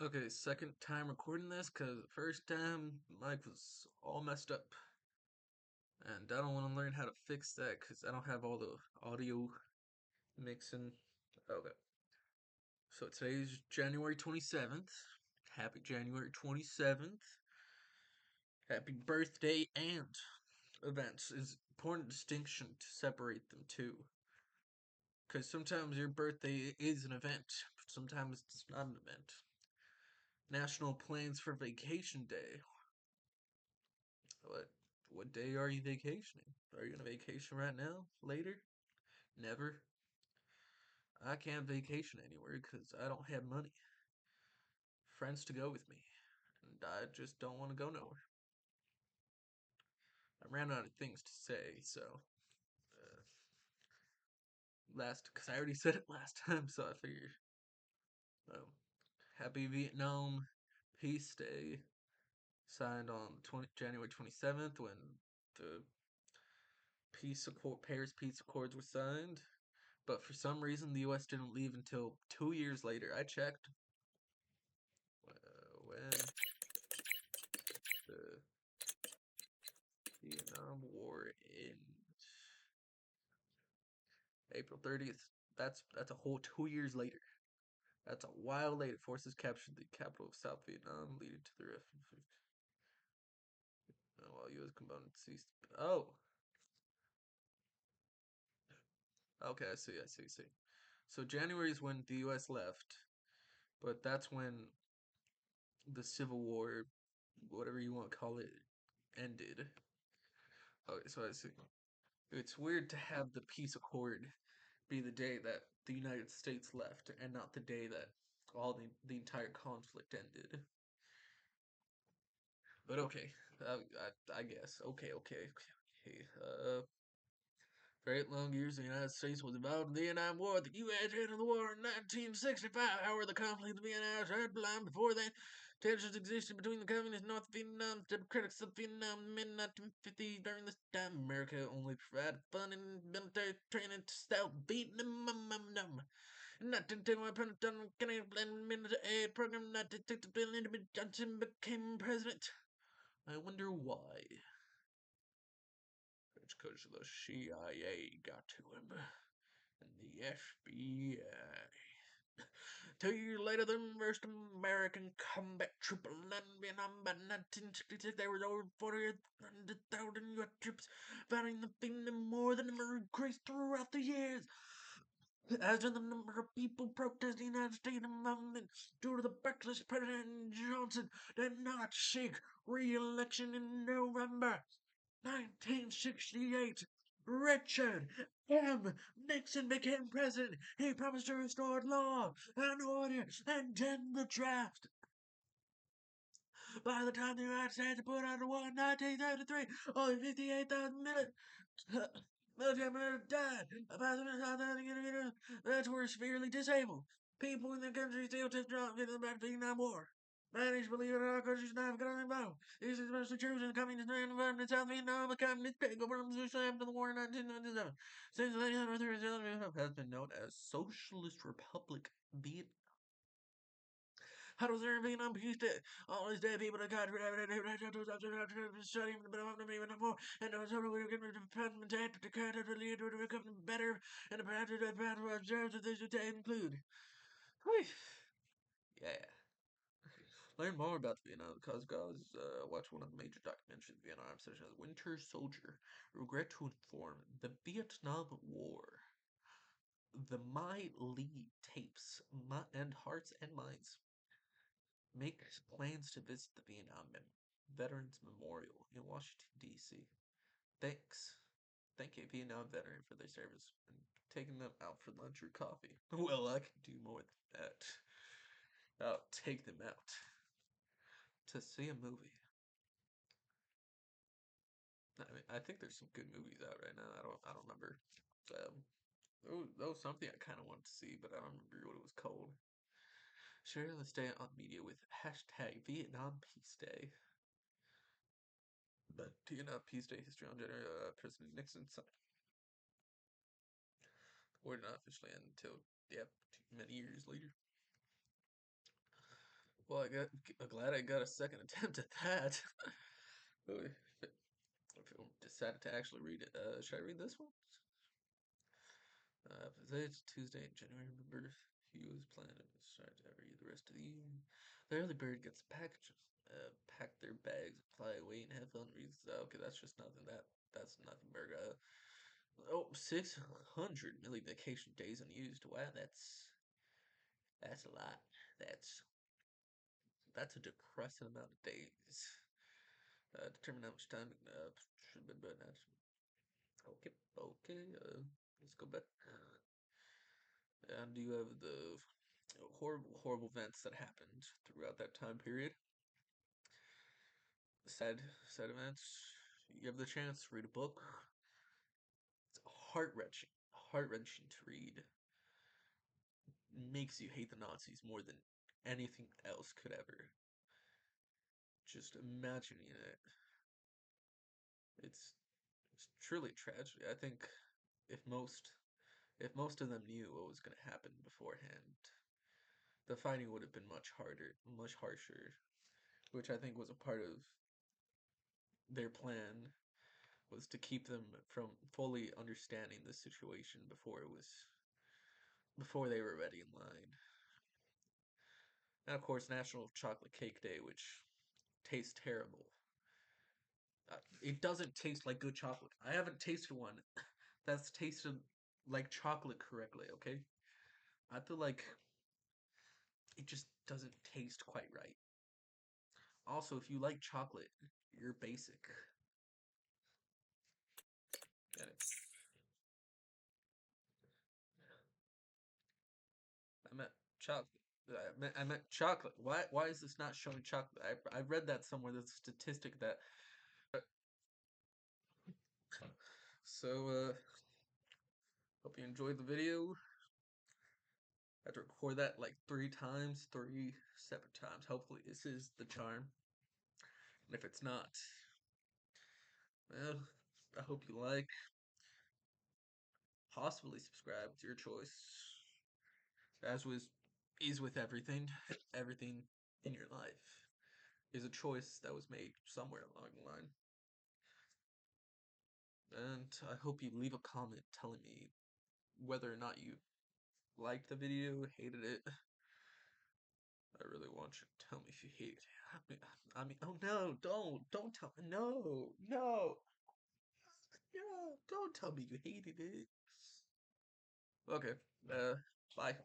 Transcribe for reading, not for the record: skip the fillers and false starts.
Okay, second time recording this because the first time mic was all messed up, and I don't want to learn how to fix that because I don't have all the audio mixing. Okay, so today's January 27th. Happy January 27th. Happy birthday and events. Is important distinction to separate them too. Because sometimes your birthday is an event, but sometimes it's not an event. National Plans for Vacation Day. What what day are you vacationing? Are you on a vacation right now? Later? Never. I can't vacation anywhere because I don't have money. Friends to go with me. And I just don't want to go nowhere. I ran out of things to say, so last because I already said it last time, so I figured. Um, Happy Vietnam Peace Day, signed on January 27th when the Paris Peace Accords were signed. But for some reason, the U.S. didn't leave until 2 years later. I checked when the Vietnam War in April 30th. That's a whole 2 years later. That's a while later. Forces captured the capital of South Vietnam, leading to the while U.S. components ceased. Oh, okay. I see. So January is when the U.S. left, but that's when the Civil War, whatever you want to call it, ended. Okay, so I see. It's weird to have the peace accord be the day that the United States left and not the day that the entire conflict ended. But okay, I guess. Okay. For 8 long years, the United States was involved in the Vietnam War. The U.S. entered the war in 1965. However, the conflict in Vietnam had blind before then. Tensions existed between the communist North Vietnam and Democratic South Vietnam in the mid-1950s. During this time, America only provided funding and military training to South Vietnam. In 1910, when President Kennedy implemented the aid program, 1960, Lyndon Johnson became president. I wonder why. It's because the CIA got to him. And the FBI. 2 years later, the first American combat troop landed in Vietnam. By 1966, there was over 400,000 U.S. troops fighting the Vietnam War. The number increased throughout the years. As in the number of people protesting the United States movement due to the backlash, President Johnson did not seek re-election in November 1968. Richard M. Nixon became president. He promised to restore law and order and end the draft. By the time the United States put out a war in 1933, only 58,000 military men have died. About 7,000 individuals that were severely disabled. People in the country still took drugs in the Vietnam War. Managed believe it our country's not going to involved. This is especially true in the communist environment in South Vietnam, the communist takeover from after the war in 1997. Since the 1930s, has been known as Socialist Republic Vietnam. How does there be no peace day? All these dead people that got studying the even more, and the sort of we're going to department to kind of lead to become better, and the practice that observes that this would include. Yeah. Learn more about the Vietnam cause guys. Watch one of the major documentaries of Vietnam, such as Winter Soldier. Regret to inform, the Vietnam War. The My Lee tapes and Hearts and Minds make plans to visit the Vietnam Veterans Memorial in Washington, D.C. Thanks. Thank a Vietnam veteran for their service and taking them out for lunch or coffee. Well, I can do more than that. I'll take them out to see a movie. I mean, I think there's some good movies out right now. I don't remember. That was something I kind of wanted to see, but I don't remember what it was called. Share this day on media with hashtag Vietnam Peace Day. But Vietnam Peace Day history on President Nixon. The war did not officially end until, yep, many years later. Well, I'm glad I got a second attempt at that. I decided to actually read it. Should I read this one? It's Tuesday in January. Remember, he was planning to start every the rest of the year. The early bird gets a package. Pack their bags, fly away, and have fun. Reads. Okay, that's just nothing. That's nothing, Berg. Oh, 600 million vacation days unused. Wow, that's a lot. That's that's a depressing amount of days. Determine how much time should have been, but not. Okay, okay. Let's go back. And you have the horrible, horrible events that happened throughout that time period. Sad, sad events. You have the chance to read a book. It's heart wrenching, heart wrenching to read. Makes you hate the Nazis more than anything else could ever. Just imagining it. It's it's truly tragedy. I think if most if most of them knew what was going to happen beforehand, the fighting would have been much harder, much harsher, which I think was a part of their plan was to keep them from fully understanding the situation before they were ready in line. And of course, National Chocolate Cake Day, which tastes terrible. It doesn't taste like good chocolate. I haven't tasted one that's tasted like chocolate correctly. Okay, I feel like it just doesn't taste quite right. Also, if you like chocolate, you're basic. Get it? I meant chocolate. I meant chocolate. Why is this not showing chocolate? I read that somewhere. There's a statistic that. So hope you enjoyed the video. I had to record that like 3 times, 3 separate times. Hopefully this is the charm. And if it's not, well, I hope you like. Possibly subscribe. It's your choice. As was is with everything. Everything in your life is a choice that was made somewhere along the line. And I hope you leave a comment telling me whether or not you liked the video, hated it. I really want you to tell me if you hate it. Oh no, don't tell me, no, no, no, don't tell me you hated it. Okay, bye.